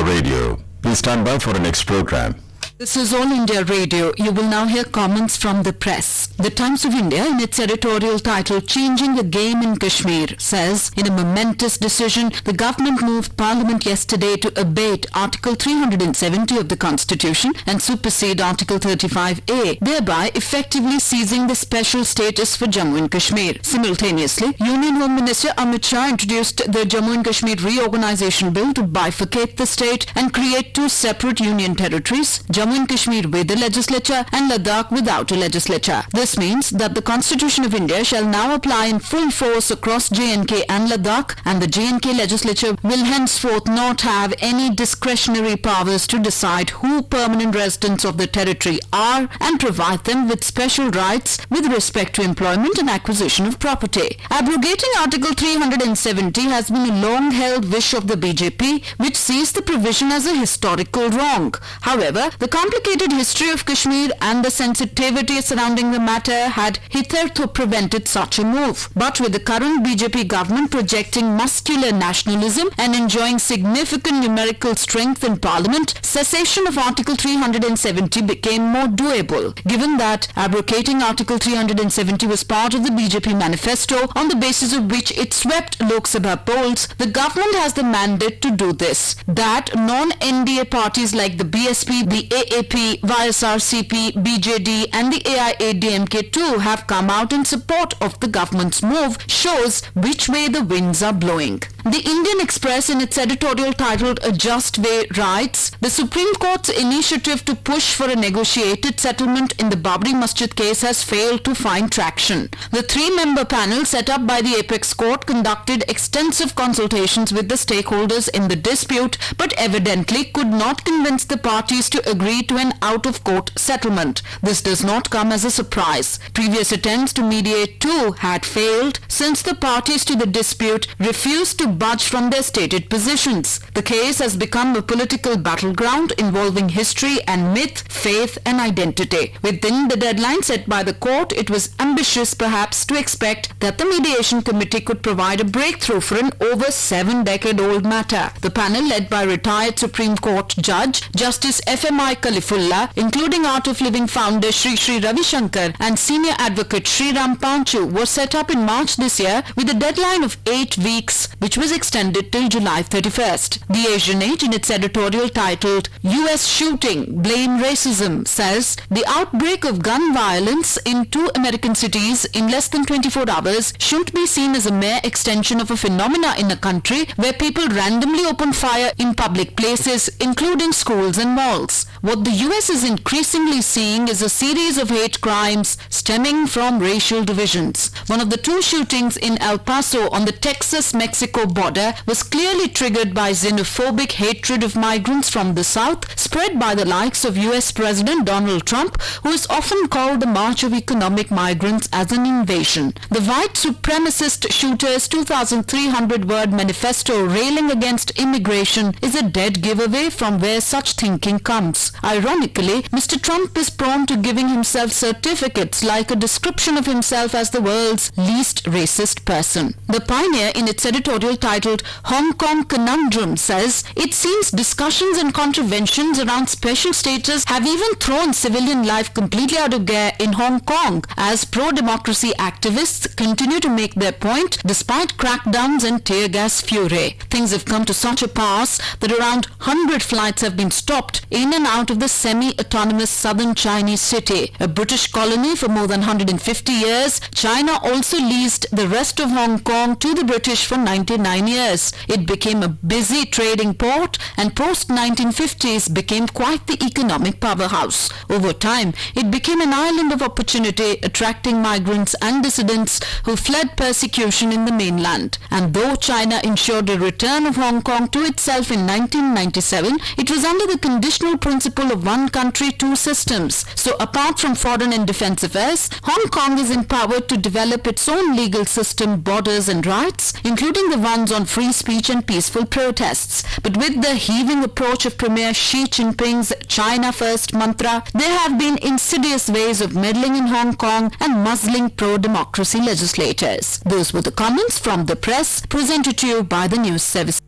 Radio. Please stand by for the next program. This is All India Radio. You will now hear comments from the press. The Times of India, in its editorial titled Changing the Game in Kashmir, says, in a momentous decision, the government moved Parliament yesterday to abate Article 370 of the Constitution and supersede Article 35A, thereby effectively seizing the special status for Jammu and Kashmir. Simultaneously, Union Home Minister Amit Shah introduced the Jammu and Kashmir Reorganization Bill to bifurcate the state and create two separate union territories, Jammu and Kashmir with a legislature and Ladakh without a legislature. This means that the Constitution of India shall now apply in full force across J&K and Ladakh, and the J&K legislature will henceforth not have any discretionary powers to decide who permanent residents of the territory are and provide them with special rights with respect to employment and acquisition of property. Abrogating Article 370 has been a long-held wish of the BJP, which sees the provision as a historical wrong. However, the complicated history of Kashmir and the sensitivity surrounding the matter had hitherto prevented such a move. But with the current BJP government projecting muscular nationalism and enjoying significant numerical strength in Parliament, cessation of Article 370 became more doable. Given that abrogating Article 370 was part of the BJP manifesto on the basis of which it swept Lok Sabha polls, the government has the mandate to do this. That non-NDA parties like the BSP, the AAP, YSRCP, BJD and the AIADMK too have come out in support of the government's move shows which way the winds are blowing. The Indian Express, in its editorial titled A Just Way, writes, the Supreme Court's initiative to push for a negotiated settlement in the Babri Masjid case has failed to find traction. The three-member panel set up by the Apex Court conducted extensive consultations with the stakeholders in the dispute, but evidently could not convince the parties to agree to an out-of-court settlement. This does not come as a surprise. Previous attempts to mediate too had failed since the parties to the dispute refused to budge from their stated positions. The case has become a political battleground involving history and myth, faith and identity. Within the deadline set by the court, it was ambitious perhaps to expect that the mediation committee could provide a breakthrough for an over 7-decade-old matter. The panel, led by retired Supreme Court Judge Justice F.M.I. Kalifullah, including Art of Living founder Sri Ravi Shankar and senior advocate Sri Ram Panchu, was set up in March this year with a deadline of 8 weeks, which was extended till July 31st. The Asian Age, in its editorial titled U.S. Shooting, Blame Racism, says the outbreak of gun violence in 2 American cities in less than 24 hours shouldn't be seen as a mere extension of a phenomena in a country where people randomly open fire in public places, including schools and malls. What the US is increasingly seeing is a series of hate crimes stemming from racial divisions. One of the 2 shootings in El Paso on the Texas-Mexico border was clearly triggered by xenophobic hatred of migrants from the South, spread by the likes of US President Donald Trump, who is often called the March of Economic Migrants as an invasion. The white supremacist shooter's 2,300-word manifesto railing against immigration is a dead giveaway from where such thinking comes. Ironically, Mr. Trump is prone to giving himself certificates like a description of himself as the world's least racist person. The Pioneer, in its editorial titled Hong Kong Conundrum, says it seems discussions and contraventions around special status have even thrown civilian life completely out of gear in Hong Kong as pro-democracy activists continue to make their point despite crackdowns and tear gas fury. Things have come to such a pass that around 100 flights have been stopped in and out of the semi-autonomous southern Chinese city. A British colony for more than 150 years, China also leased the rest of Hong Kong to the British for 99 years. It became a busy trading port and post-1950s became quite the economic powerhouse. Over time, it became an island of opportunity, attracting migrants and dissidents who fled persecution in the mainland. And though China ensured a return of Hong Kong to itself in 1997, it was under the conditional principle of one country, 2 systems. So apart from foreign and defense affairs, Hong Kong is empowered to develop its own legal system, borders and rights, including the ones on free speech and peaceful protests. But with the heaving approach of Premier Xi Jinping's China First mantra, there have been insidious ways of meddling in Hong Kong and muzzling pro-democracy legislators. Those were the comments from the press presented to you by the news service.